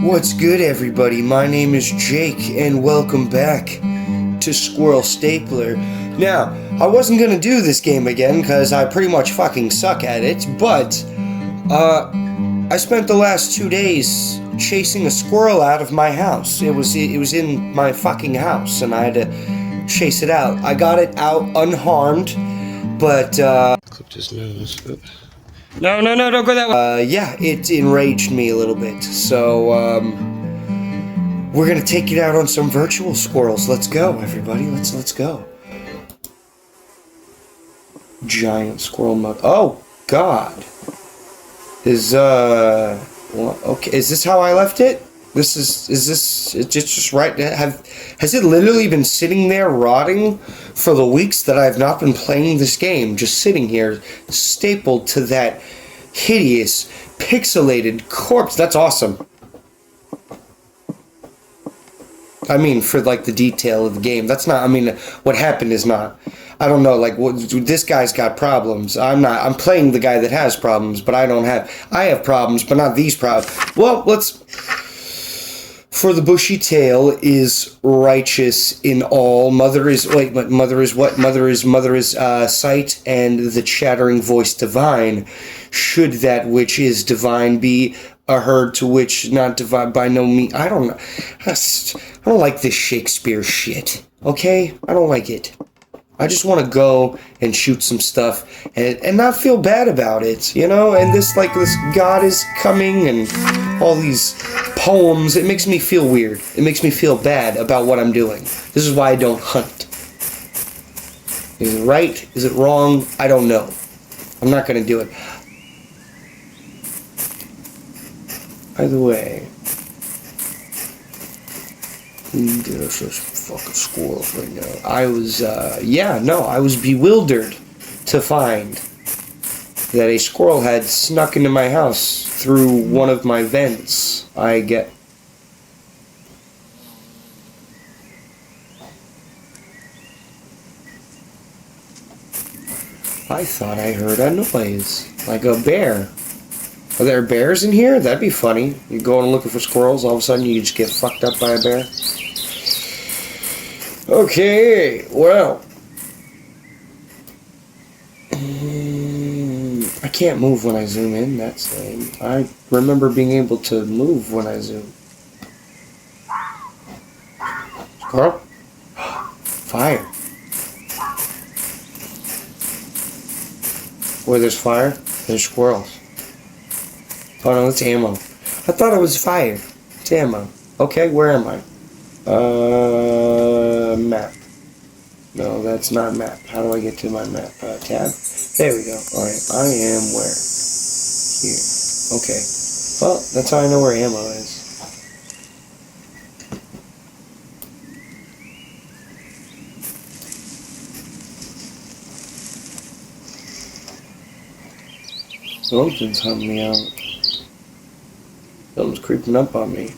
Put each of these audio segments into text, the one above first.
What's good, everybody? My name is Jake, and welcome back to Squirrel Stapler. Now, I wasn't gonna do this game again, because I pretty much fucking suck at it, but, I spent the last 2 days chasing a squirrel out of my house. It was in my fucking house, and I had to chase it out. I got it out unharmed, but, clipped his nose. No, don't go that way. Yeah, it enraged me a little bit. So, we're gonna take it out on some virtual squirrels. Let's go, everybody. Let's go. Giant squirrel mug. Oh, God. Well, okay, is this how I left it? Is this, it's just right, has it literally been sitting there rotting for the weeks that I've not been playing this game? Just sitting here, stapled to that hideous, pixelated corpse. That's awesome. I mean, for, like, the detail of the game. That's not, I mean, what happened is not, I don't know, like, this guy's got problems. I'm playing the guy that has problems, but I have problems, but not these problems. Well, for the bushy tail is righteous in all. Mother is what? Mother is sight, and the chattering voice divine. Should that which is divine be a herd to which not divine by no means? I don't know. I don't like this Shakespeare shit. Okay? I don't like it. I just want to go and shoot some stuff and not feel bad about it, you know? And this God is coming and all these poems, it makes me feel weird. It makes me feel bad about what I'm doing. This is why I don't hunt. Is it right? Is it wrong? I don't know. I'm not going to do it. By the way, there's those fucking squirrels right now. I was bewildered to find that a squirrel had snuck into my house through one of my vents. I thought I heard a noise, like a bear. Are there bears in here? That'd be funny. You go and looking for squirrels, all of a sudden you just get fucked up by a bear. Okay, well. I can't move when I zoom in, that's lame. I remember being able to move when I zoom. Squirrel? Fire. Where there's fire, there's squirrels. Oh no, it's ammo. I thought it was fire. It's ammo. Okay, where am I? Map. No, that's not map. How do I get to my map? Tab? There we go. Alright, I am where? Here. Okay. Well, that's how I know where ammo is. Something's hunting me out. Something's creeping up on me.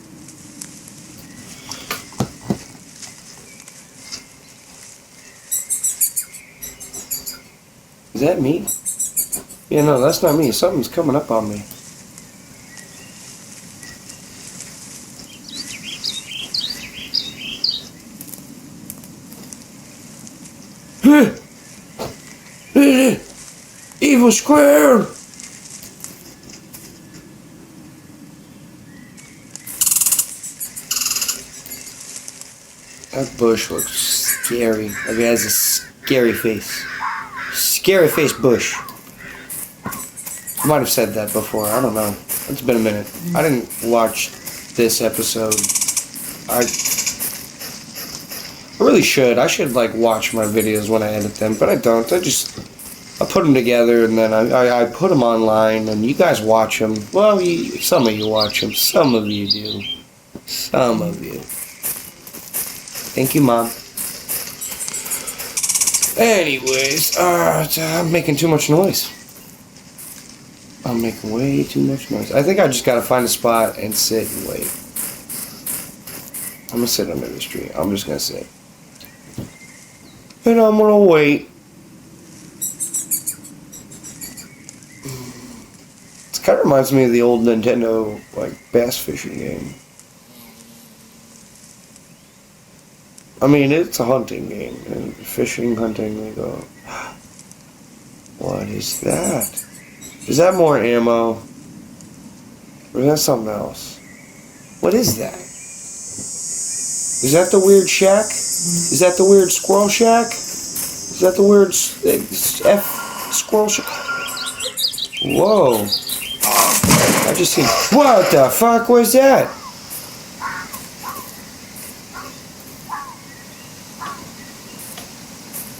Is that me? Yeah, no, that's not me. Something's coming up on me. Evil squirrel! That bush looks scary. Like it has a scary face. Scary face bush. I might have said that before. I don't know. It's been a minute. I didn't watch this episode. I really should. I should like watch my videos when I edit them, but I don't. I put them together and then I put them online and you guys watch them. Well, some of you watch them. Some of you do. Some of you. Thank you, Mom. Anyways, I'm making too much noise. I'm making way too much noise. I think I just gotta find a spot and sit and wait. I'm gonna sit under this tree. I'm just gonna sit. And I'm gonna wait. It kind of reminds me of the old Nintendo, like, bass fishing game. I mean, it's a hunting game. And fishing, hunting, they go. What is that? Is that more ammo? Or is that something else? What is that? Is that the weird shack? Is that the weird squirrel shack? Is that the weird squirrel shack? Whoa. I just seen. What the fuck was that?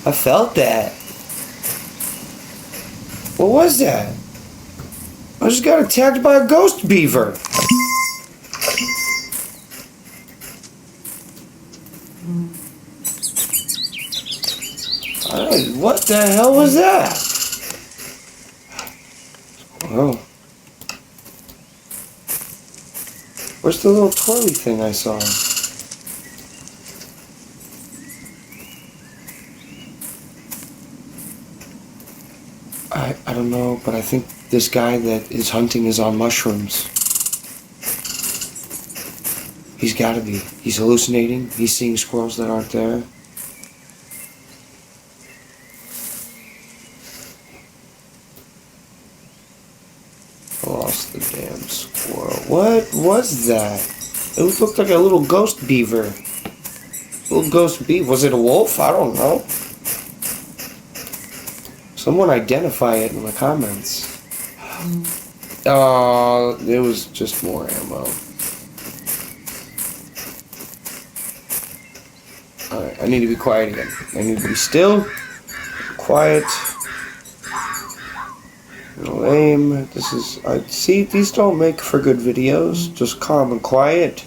I felt that. What was that? I just got attacked by a ghost beaver. What the hell was that? Oh. Where's the little twirly thing I saw? I don't know, but I think this guy that is hunting is on mushrooms. He's gotta be. He's hallucinating. He's seeing squirrels that aren't there. I lost the damn squirrel. What was that? It looked like a little ghost beaver. Little ghost beaver. Was it a wolf? I don't know. Someone identify it in the comments. It was just more ammo. Alright, I need to be quiet again. I need to be still, quiet, lame. This is, I see, these don't make for good videos. Just calm and quiet.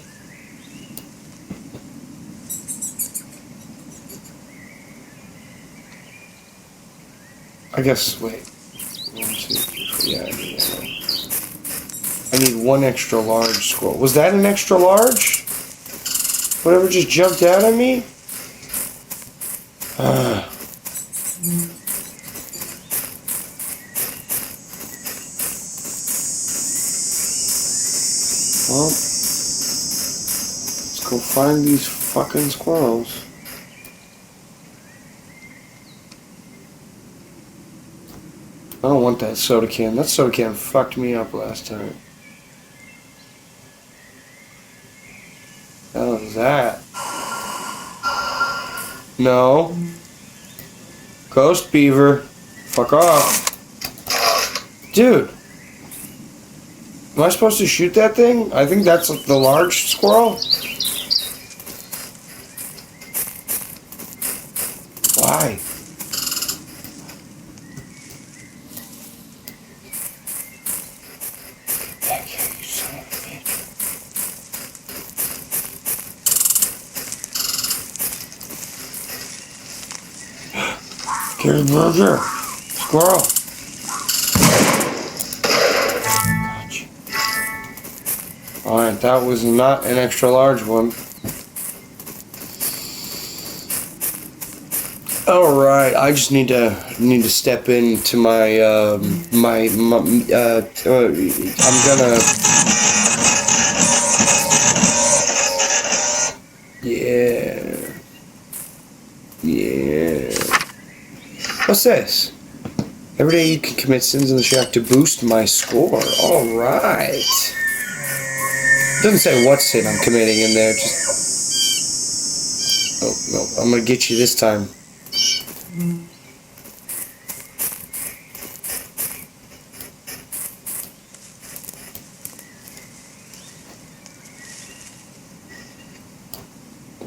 I guess, wait. 1, 2, 3, yeah, I need one extra large squirrel. Was that an extra large? Whatever just jumped out at me? Well, let's go find these fucking squirrels. I don't want that soda can. That soda can fucked me up last time. What the hell is that? No. Ghost beaver. Fuck off. Dude. Am I supposed to shoot that thing? I think that's the large squirrel. Why? Here's Roger. Squirrel. Gotcha. Alright, that was not an extra large one. Alright, I just need to step into my I'm gonna. Yeah. What's this? Every day you can commit sins in the shack to boost my score. Alright. Doesn't say what sin I'm committing in there, just... Oh, no, I'm gonna get you this time.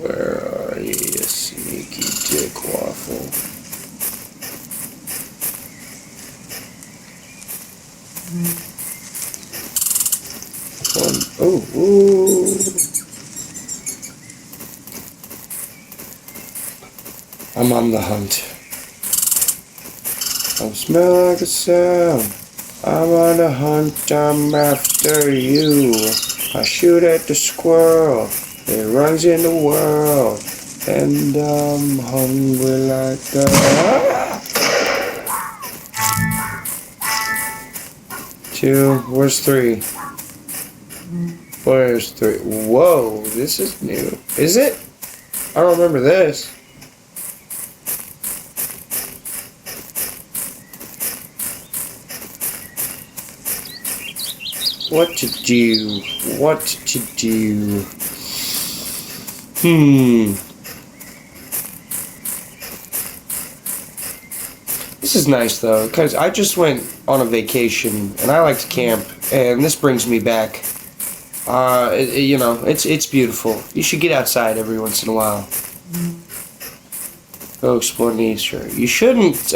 Where are you, you sneaky dick waffle? Ooh. I'm on the hunt. I smell like a sound. I'm on the hunt, I'm after you. I shoot at the squirrel, it runs in the world, and I'm hungry like a... 2, where's 3? Where's 3? Whoa, this is new. Is it? I don't remember this. What to do? What to do? This is nice though, because I just went on a vacation and I like to camp, and this brings me back. You know, it's beautiful. You should get outside every once in a while. Go explore nature. You shouldn't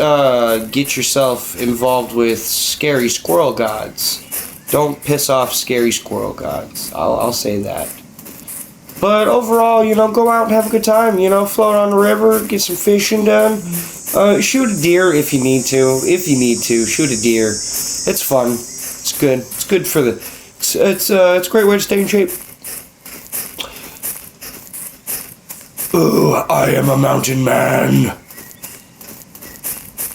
get yourself involved with scary squirrel gods. Don't piss off scary squirrel gods. I'll say that. But overall, you know, go out and have a good time. You know, float on the river, get some fishing done. Shoot a deer if you need to. If you need to, shoot a deer. It's fun. It's good. It's good for the. It's a great way to stay in shape. Oh, I am a mountain man.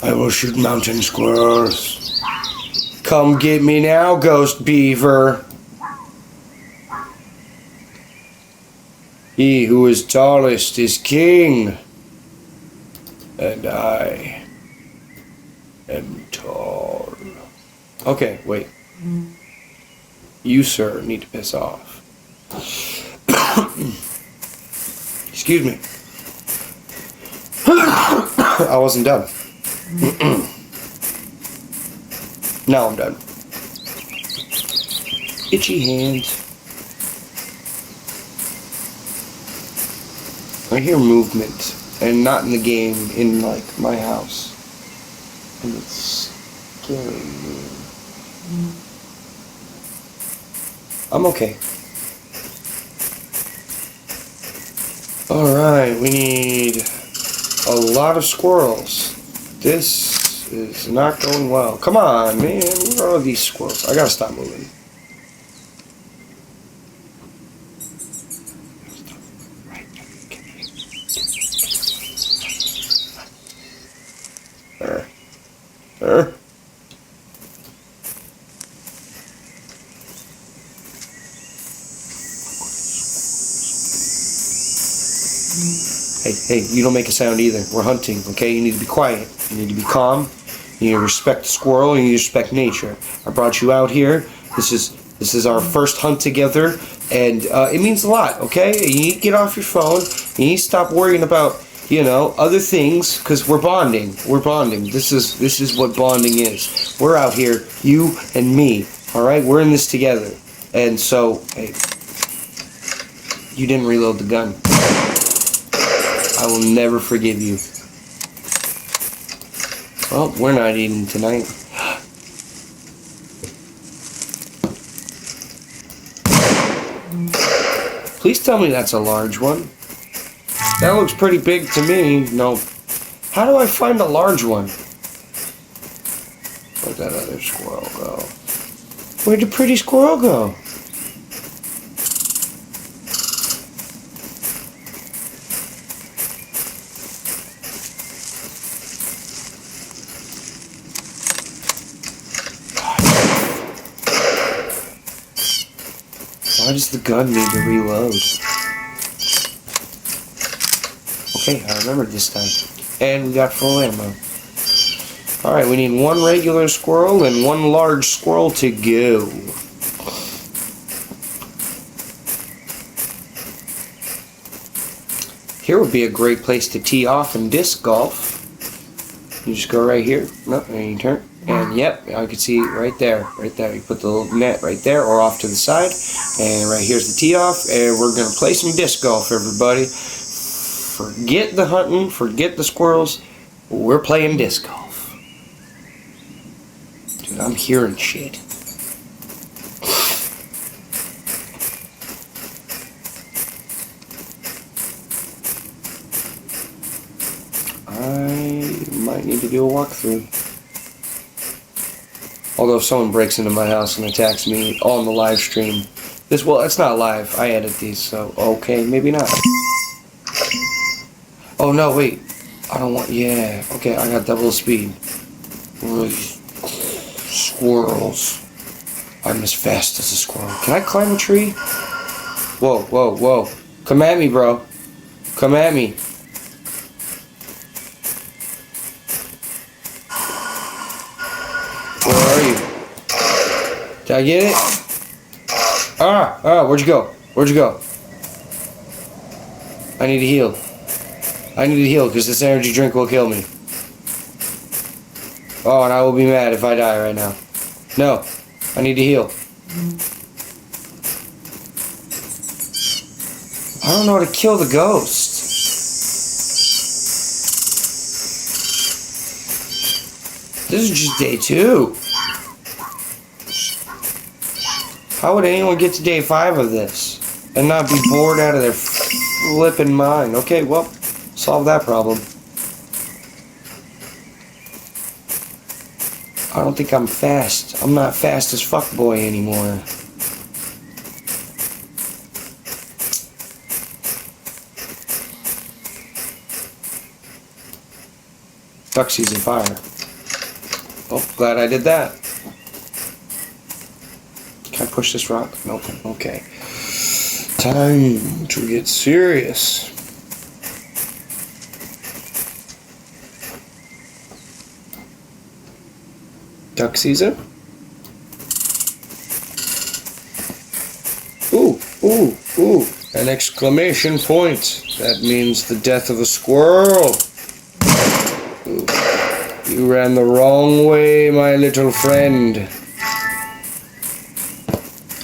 I will shoot mountain squirrels. Come get me now, ghost beaver. He who is tallest is king, and I am tall. Okay, wait. You, sir, need to piss off. Excuse me. I wasn't done. Now I'm done. Itchy hands. I hear movement, and not in the game, in like my house. And it's scaring me. I'm okay. Alright, we need a lot of squirrels. This is not going well. Come on, man. Where are these squirrels? I gotta stop moving. There. Hey, you don't make a sound either. We're hunting, okay? You need to be quiet. You need to be calm. You need to respect the squirrel, and you need to respect nature. I brought you out here. This is our first hunt together, and it means a lot, okay? You need to get off your phone. You need to stop worrying about, you know, other things, because we're bonding. We're bonding. This is what bonding is. We're out here, you and me, all right? We're in this together. And so, hey, you didn't reload the gun. I will never forgive you. Well, we're not eating tonight. Please tell me that's a large one. That looks pretty big to me. No. How do I find a large one? Where'd that other squirrel go? Where'd the pretty squirrel go? Why does the gun need to reload? Okay, I remembered this time. And we got full ammo. Alright, we need one regular squirrel and one large squirrel to go. Here would be a great place to tee off and disc golf. You just go right here. No, and you turn. And yep, I can see right there. Right there. You put the little net right there or off to the side. And right here's the tee off. And we're going to play some disc golf, everybody. Forget the hunting. Forget the squirrels. We're playing disc golf. Dude, I'm hearing shit. I might need to do a walkthrough. Although if someone breaks into my house and attacks me on the live stream, well, it's not live. I edit these, so okay, maybe not. Oh no, wait. I don't want. Yeah, okay, I got double speed. Squirrels. I'm as fast as a squirrel. Can I climb a tree? Whoa, whoa, whoa. Come at me, bro. Come at me. Where are you? Did I get it? Where'd you go? Where'd you go? I need to heal. I need to heal because this energy drink will kill me. Oh, and I will be mad if I die right now. No, I need to heal. I don't know how to kill the ghost. This is just day 2. How would anyone get to day 5 of this and not be bored out of their flipping mind? Okay, well, solve that problem. I don't think I'm fast. I'm not fast as fuckboy anymore. Duck season fire. Oh, glad I did that. Can I push this rock? Nope. Okay. Time to get serious. Duck season. Ooh, ooh, ooh. An exclamation point. That means the death of a squirrel. Ooh. You ran the wrong way, my little friend.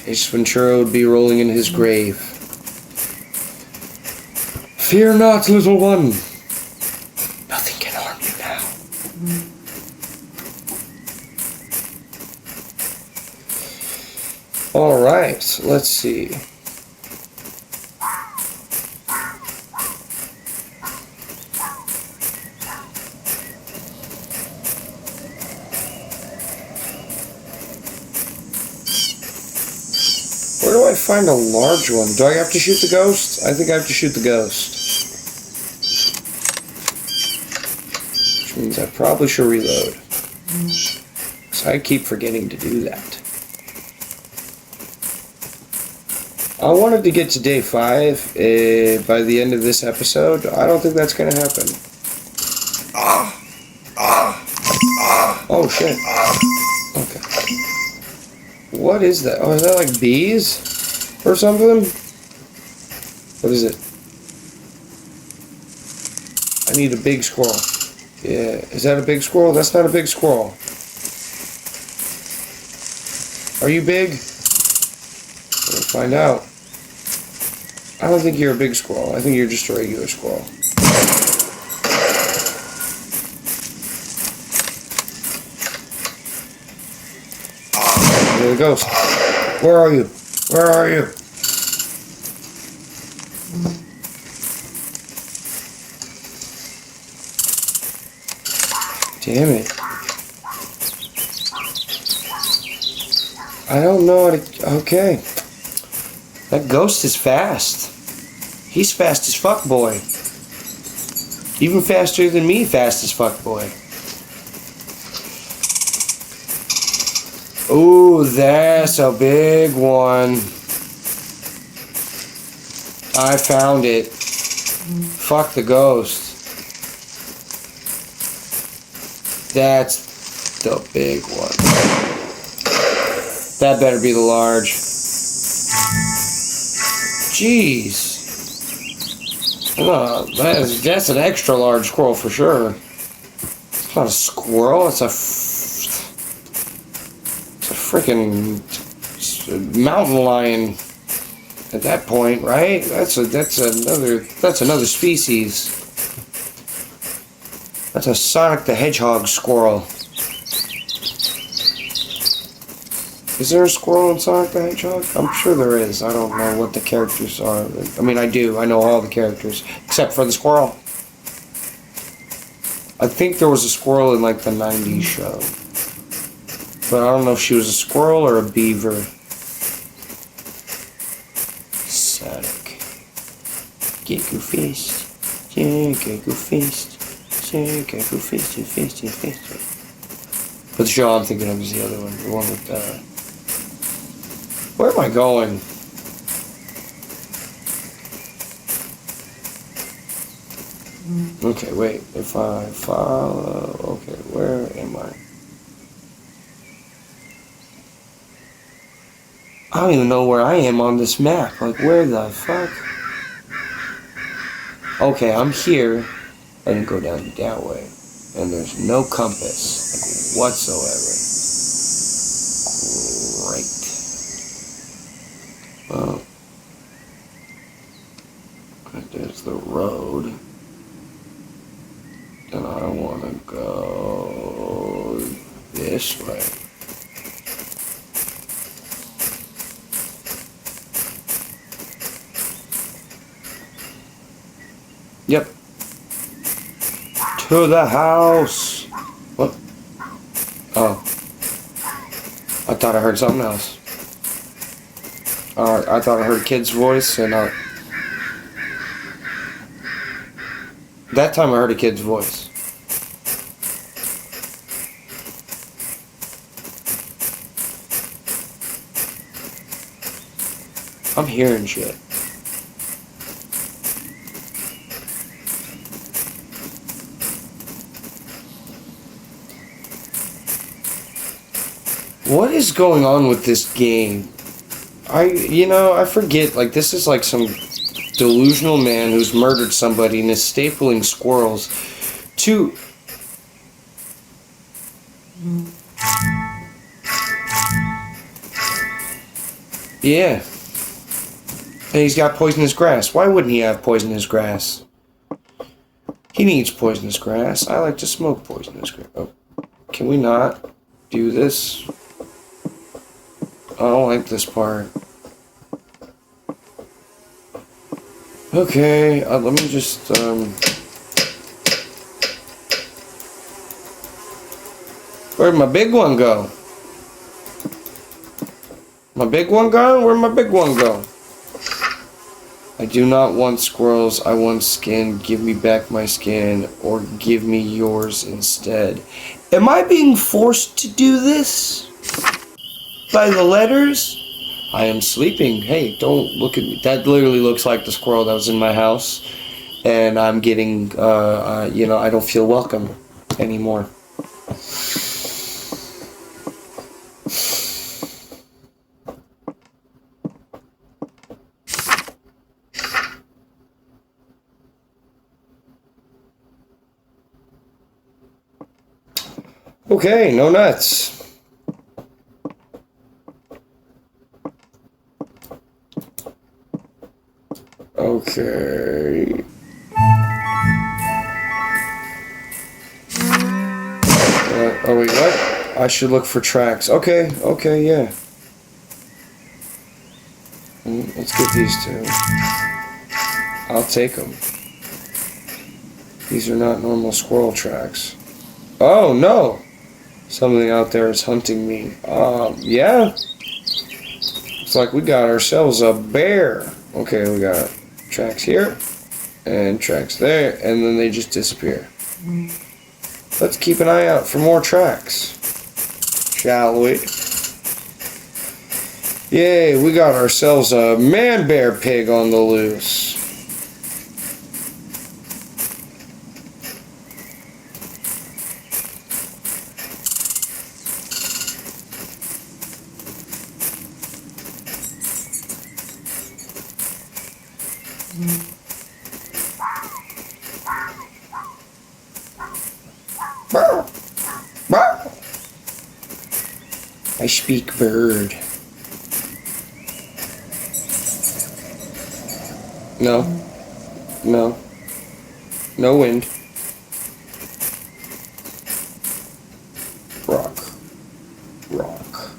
Ace Ventura would be rolling in his grave. Fear not, little one. Nothing can harm you now. Alright, let's see. Where do I find a large one? Do I have to shoot the ghost? I think I have to shoot the ghost. Which means I probably should reload. So I keep forgetting to do that. I wanted to get to day 5 by the end of this episode. I don't think that's going to happen. Oh shit. Okay. What is that? Oh, is that like bees? Or something? What is it? I need a big squirrel. Yeah, is that a big squirrel? That's not a big squirrel. Are you big? We'll find out. I don't think you're a big squirrel. I think you're just a regular squirrel. There it goes. Where are you? Where are you? Damn it. I don't know how to... Okay. That ghost is fast. He's fast as fuck, boy. Even faster than me, fast as fuck, boy. Ooh, that's a big one. I found it. Fuck the ghost. That's the big one. That better be the large. Jeez. Oh, that's an extra large squirrel for sure. It's not a squirrel, it's a freaking mountain lion at that point, right? That's another species. That's a Sonic the Hedgehog squirrel. Is there a squirrel in Sonic the Hedgehog? I'm sure there is. I don't know what the characters are. I mean, I do. I know all the characters except for the squirrel. I think there was a squirrel in like the 90s show. But I don't know if she was a squirrel or a beaver. Sonic. Gecko fist. Gecko fist. Gecko fist. But the show I'm thinking of is the other one. The one with, where am I going? Okay, wait. If I follow... Okay, where am I? I don't even know where I am on this map. Like, where the fuck? Okay, I'm here. I can go down that way. And there's no compass, like, whatsoever. Great. Well, there's the road. And I want to go this way. Yep. To the house. What? Oh. I thought I heard something else. I thought I heard a kid's voice, and that time I heard a kid's voice. I'm hearing shit. What is going on with this game? I forget, like, this is like some delusional man who's murdered somebody and is stapling squirrels to... Yeah. And he's got poisonous grass. Why wouldn't he have poisonous grass? He needs poisonous grass. I like to smoke poisonous grass. Oh, can we not do this? I don't like this part. Okay, let me just, where'd my big one go? My big one gone? Where'd my big one go? I do not want squirrels. I want skin. Give me back my skin, or give me yours instead. Am I being forced to do this? By the letters? I am sleeping. Hey, don't look at me. That literally looks like the squirrel that was in my house. And I'm getting, I don't feel welcome anymore. Okay, no nuts. Okay. Oh wait, what? I should look for tracks. Okay, yeah. Let's get these two. I'll take them. These are not normal squirrel tracks. Oh no! Something out there is hunting me. Yeah. Looks like we got ourselves a bear. Okay, we got tracks here and tracks there, and then they just disappear. Let's keep an eye out for more tracks, shall we? Yay, we got ourselves a man bear pig on the loose. I speak bird. No. No. No wind. Rock. Rock.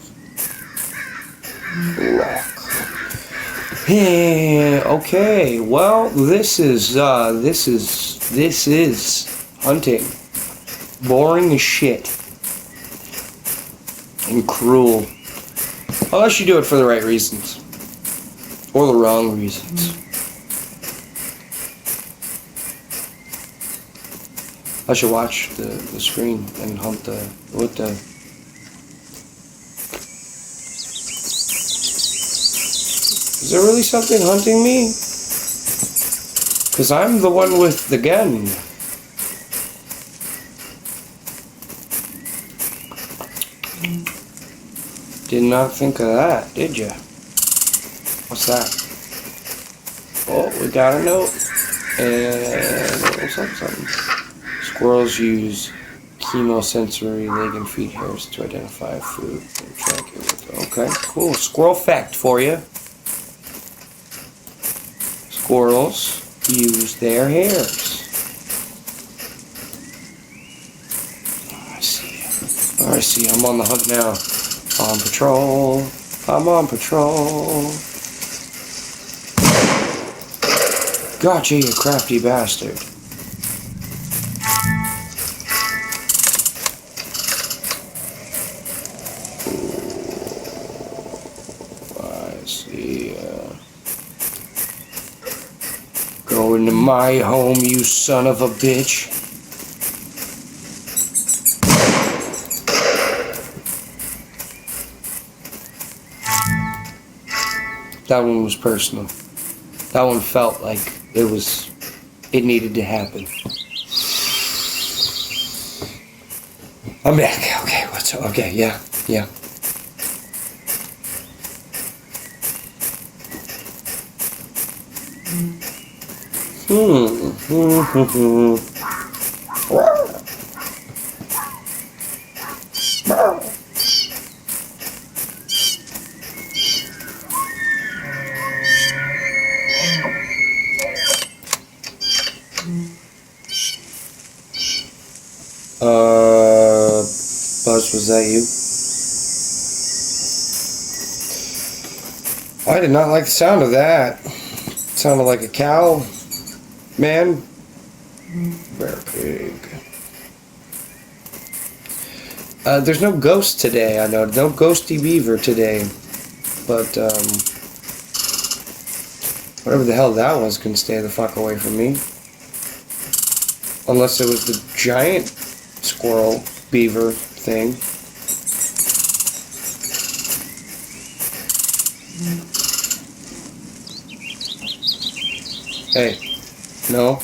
Rock. Yeah, okay. Well, this is hunting. Boring as shit. And cruel. Unless you do it for the right reasons. Or the wrong reasons. I should watch the screen and hunt with the... Is there really something hunting me? Because I'm the one with the gun. Did not think of that, did ya? What's that? Oh, we got a note. And a little something. Squirrels use chemosensory leg and feet hairs to identify food and track it with. Okay, cool. Squirrel fact for you. Squirrels use their hairs. I see. I'm on the hunt now. On patrol. I'm on patrol. Gotcha, you crafty bastard. I see. Go into my home, you son of a bitch. That one was personal. That one felt like it needed to happen. I'm back. Okay, yeah. Buzz, was that you? I did not like the sound of that. It sounded like a cow. Man. Bear pig. There's no ghost today, I know. No ghosty beaver today. But, whatever the hell that was can stay the fuck away from me. Unless it was the giant squirrel beaver thing. Hey, no.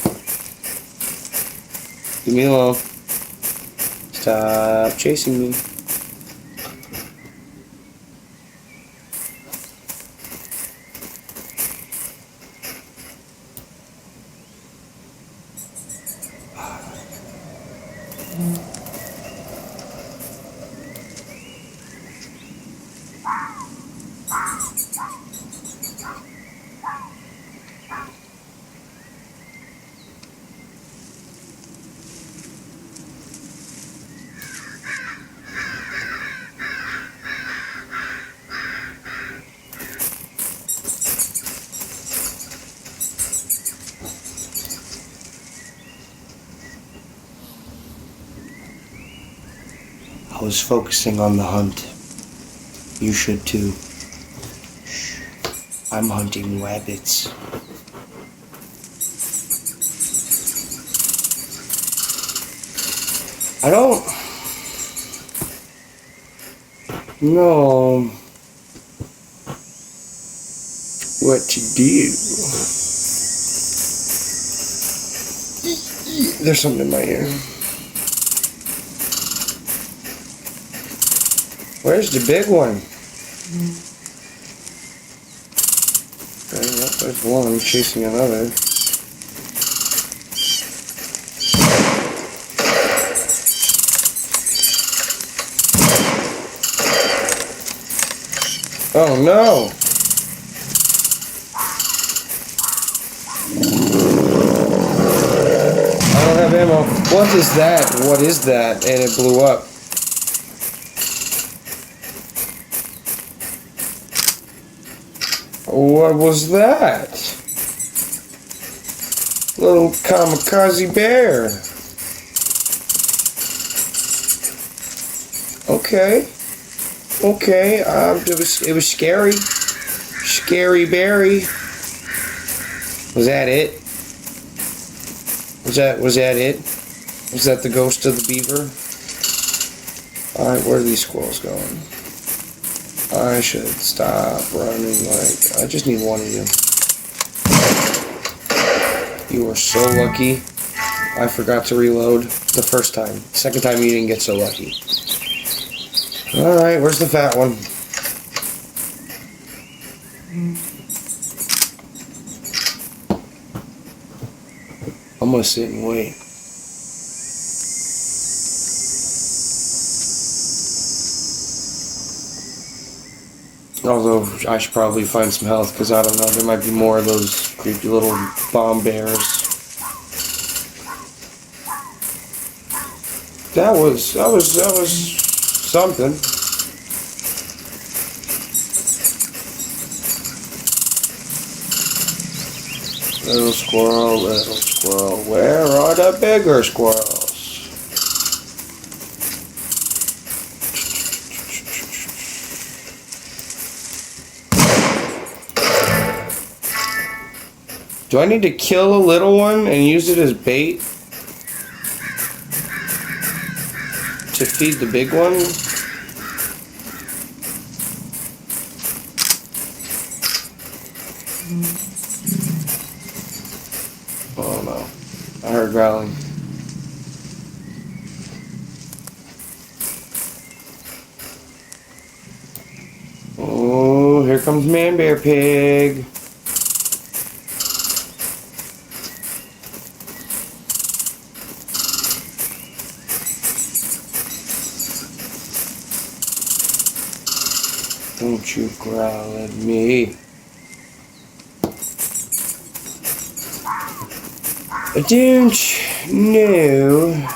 Leave me alone. Stop chasing me. I was focusing on the hunt. You should too. I'm hunting rabbits. I don't know what to do. There's something in my ear. Where's the big one? Okay, well, there's one chasing another. Oh no! I don't have ammo. What is that? What is that? And it blew up. What was that? Little kamikaze bear. Okay. Okay, it was scary. Scary berry. Was that it? Was that it? Was that the ghost of the beaver? Alright, where are these squirrels going? I should stop running like... I just need one of you. You were so lucky. I forgot to reload the first time. Second time you didn't get so lucky. Alright, where's the fat one? I'm gonna sit and wait. Although, I should probably find some health, because I don't know, there might be more of those creepy little bomb bears. That was something. Little squirrel, where are the bigger squirrels? Do I need to kill a little one and use it as bait to feed the big one? Oh no, I heard growling. Oh, here comes Man Bear Pig. Don't you growl at me. Don't know.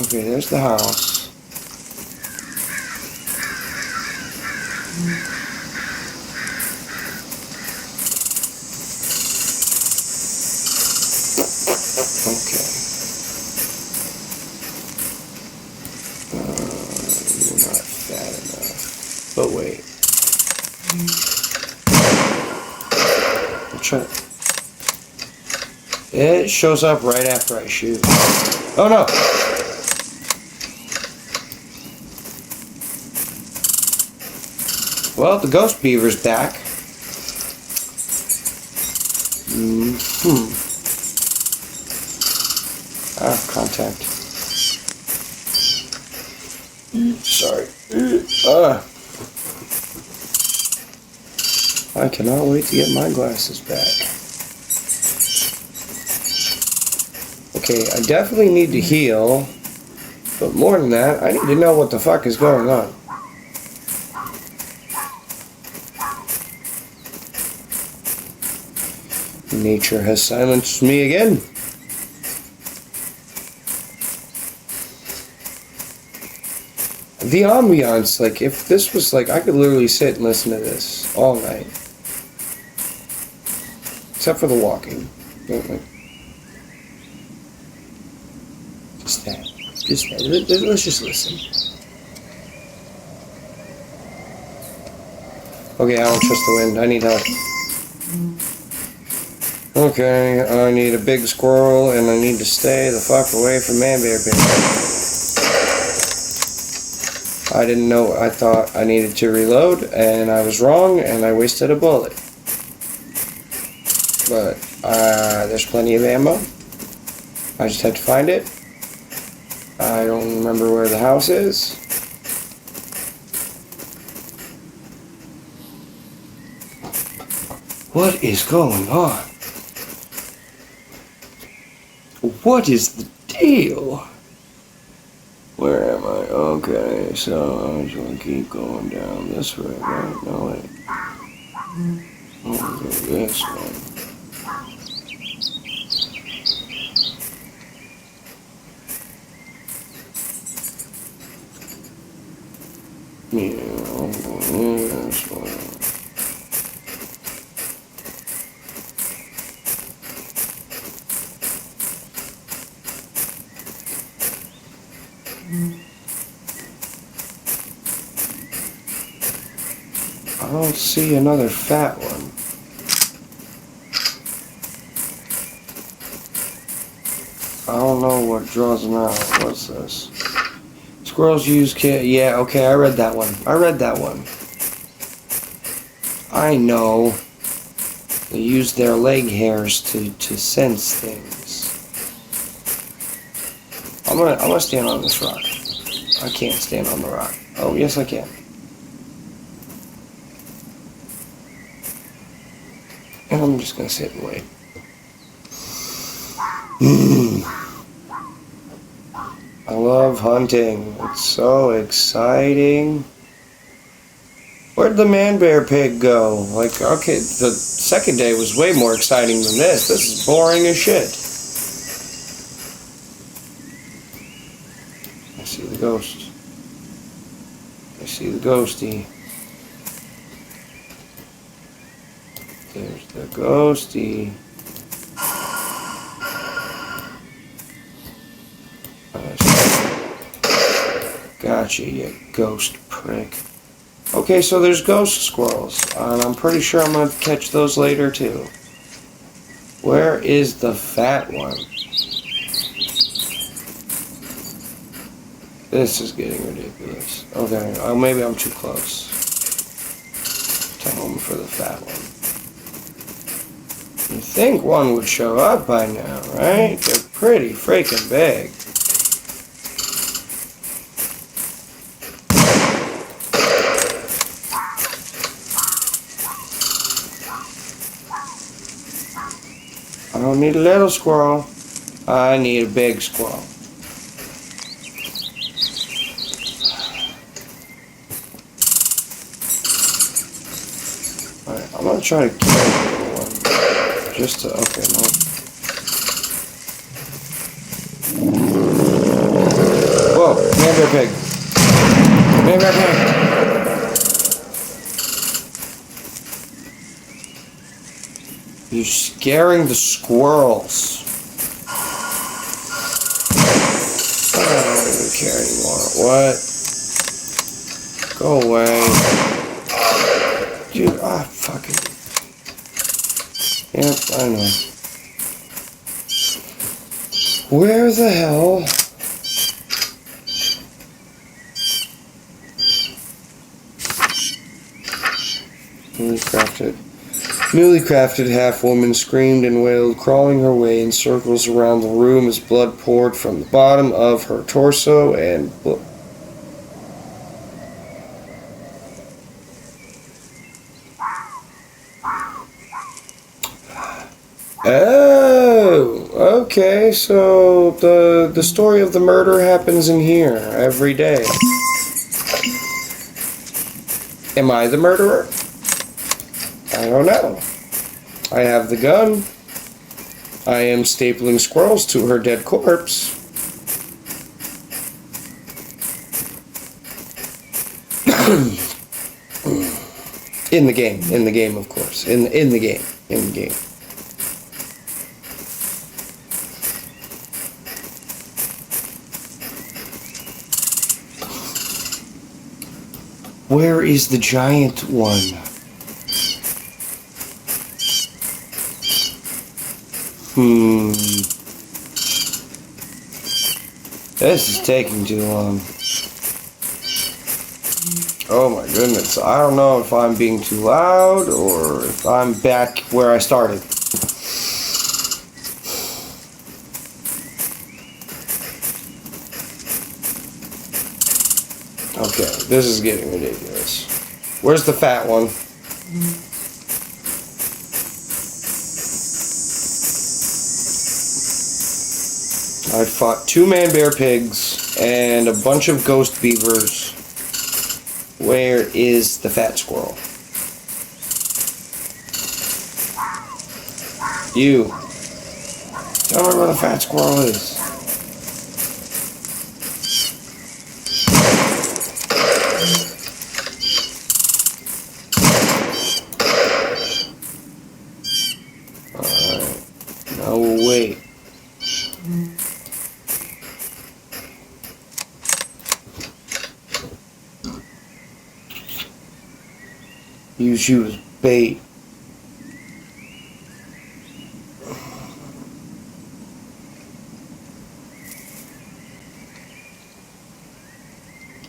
Okay, there's the house. Okay. You're not fat enough. But wait. I'll try. It shows up right after I shoot. Oh no! Well, the ghost beaver's back. Contact. Sorry. I cannot wait to get my glasses back. Okay, I definitely need to heal, but more than that, I need to know what the fuck is going on. Nature has silenced me again. The ambiance, like, if this was, like, I could literally sit and listen to this all night. Except for the walking. Just that. Just that. Let's just listen. Okay, I don't trust the wind. I need help. Okay, I need a big squirrel, and I need to stay the fuck away from Man Bear Pig. I didn't know, I thought I needed to reload, and I was wrong, and I wasted a bullet. But, there's plenty of ammo. I just had to find it. I don't remember where the house is. What is going on? What is the deal? Where am I? Okay, so I'm just gonna keep going down this way, right? No, wait. I'll go this way. Yeah, I'll go this way. I don't see another fat one. I don't know what draws them out. What's this? Squirrel Squirrels use yeah, okay, I read that one. I know. They use their leg hairs to sense things. I'm gonna stand on this rock. I can't stand on the rock. Oh, yes I can. And I'm just gonna sit and wait. I love hunting. It's so exciting. Where'd the man bear pig go? Like, okay, the second day was way more exciting than this. This is boring as shit. I see the ghost. I see the ghosty. There's the ghosty. Gotcha, you ghost prick. Okay, so there's ghost squirrels, and I'm pretty sure I'm going to catch those later too. Where is the fat one? This is getting ridiculous. Okay, maybe I'm too close to home for the fat one. You'd think one would show up by now, right? They're pretty freaking big. I don't need a little squirrel. I need a big squirrel. Alright, I'm gonna try to kill the little one. Just to, okay, no. Whoa, man bear pig. Man bear pig. You're scaring the squirrels. I don't even care anymore. What? Go away. Dude, fuck it. Yep, I know. Where the hell? Newly crafted half-woman screamed and wailed, crawling her way in circles around the room as blood poured from the bottom of her torso and Oh, okay, so the story of the murder happens in here every day. Am I the murderer? I don't know. I have the gun. I am stapling squirrels to her dead corpse. In the game, of course. In the game. Where is the giant one? This is taking too long. Oh my goodness. I don't know if I'm being too loud or if I'm back where I started. Okay, this is getting ridiculous. Where's the fat one? I fought 2 man bear pigs and a bunch of ghost beavers. Where is the fat squirrel? You. Tell me where the fat squirrel is. Alright. Now we'll wait. Use you as bait.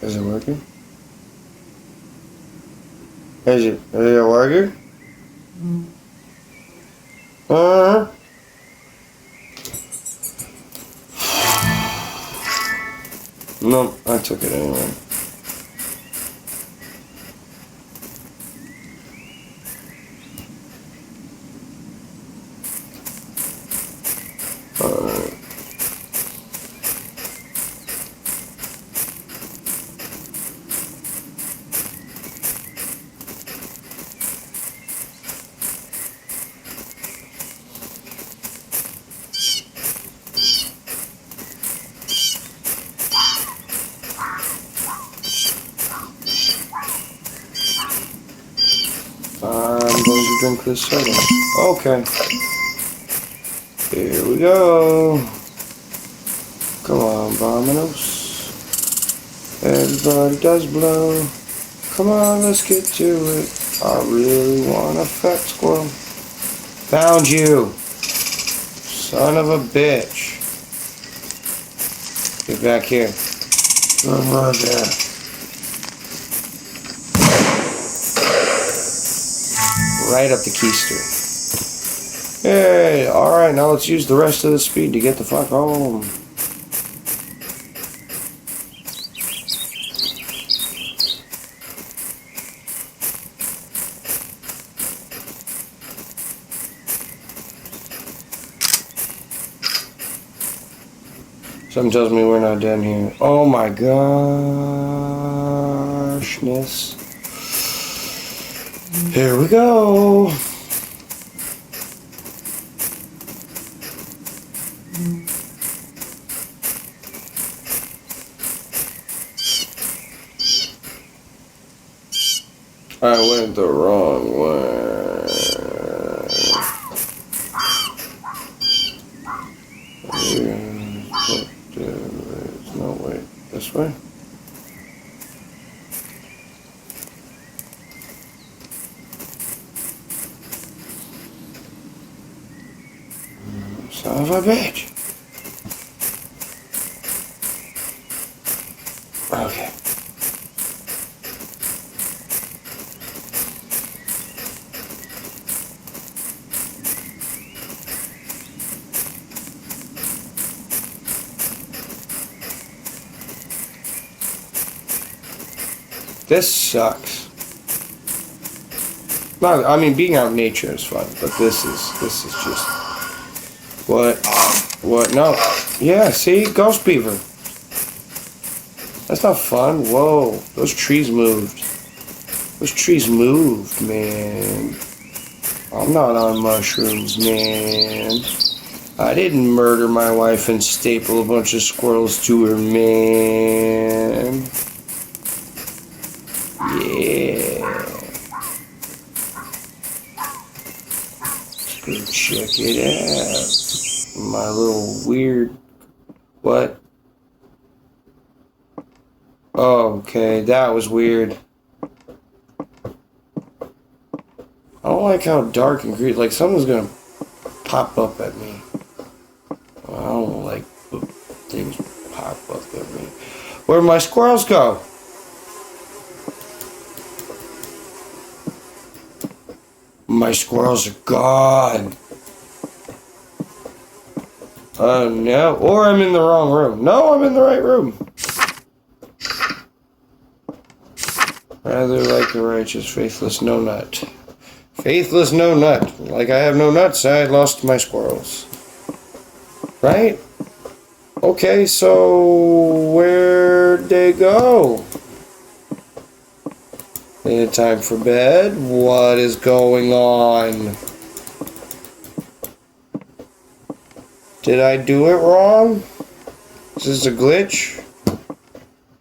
Is it working? Is it working? No, I took it anyway. I'm going to drink this soda. Okay. Here we go. Come on, Vominos. Everybody does blow. Come on, let's get to it. I really want a fat squirrel. Found you. Son of a bitch. Get back here. Come on there. Right up the keister. Hey, alright, now let's use the rest of the speed to get the fuck home. Something tells me we're not done here. Oh my goshness. Here we go. I went the wrong way. No, wait. This way? Son of a bitch. Okay. This sucks. No, I mean being out in nature is fun, but this is just what? No. Yeah, see, ghost beaver. That's not fun. Whoa, those trees moved. Those trees moved, man. I'm not on mushrooms, man. I didn't murder my wife and staple a bunch of squirrels to her, man. Yeah. Let's go check it out. My little weird... What? Oh, okay, that was weird. I don't like how dark and creepy... Like, something's gonna pop up at me. I don't like things pop up at me. Where'd my squirrels go? My squirrels are gone. No. Or I'm in the wrong room. No, I'm in the right room. Rather like the righteous, faithless no nut. Faithless no nut. Like I have no nuts, I lost my squirrels. Right? Okay, so where'd they go? Is it time for bed? What is going on? Did I do it wrong? Is this a glitch?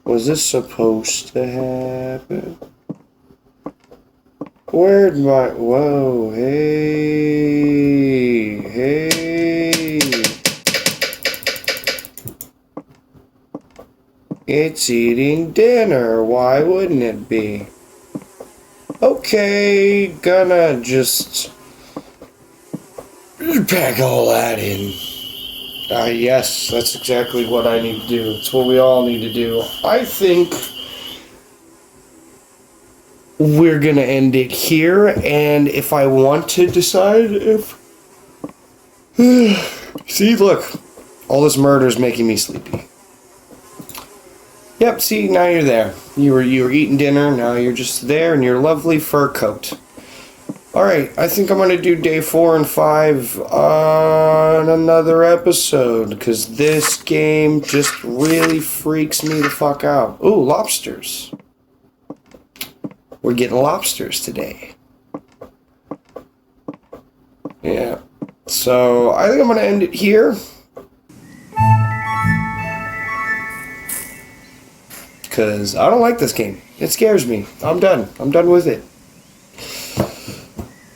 Was this supposed to happen? Where'd my... Whoa, hey, hey. It's eating dinner. Why wouldn't it be? Okay, gonna just pack all that in. Yes, that's exactly what I need to do. It's what we all need to do. I think we're gonna end it here, and if I want to decide if... See, look. All this murder is making me sleepy. Yep, see, now you're there. You were eating dinner, now you're just there in your lovely fur coat. Alright, I think I'm gonna do day 4 and 5 on another episode, because this game just really freaks me the fuck out. Ooh, lobsters. We're getting lobsters today. Yeah. So, I think I'm gonna end it here. Because I don't like this game. It scares me. I'm done. I'm done with it.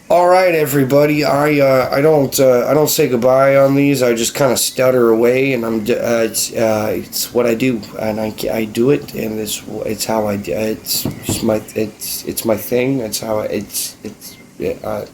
All right, everybody. I don't say goodbye on these. I just kind of stutter away, and it's what I do, and I do it, and it's how I it's my thing. It's how it's yeah.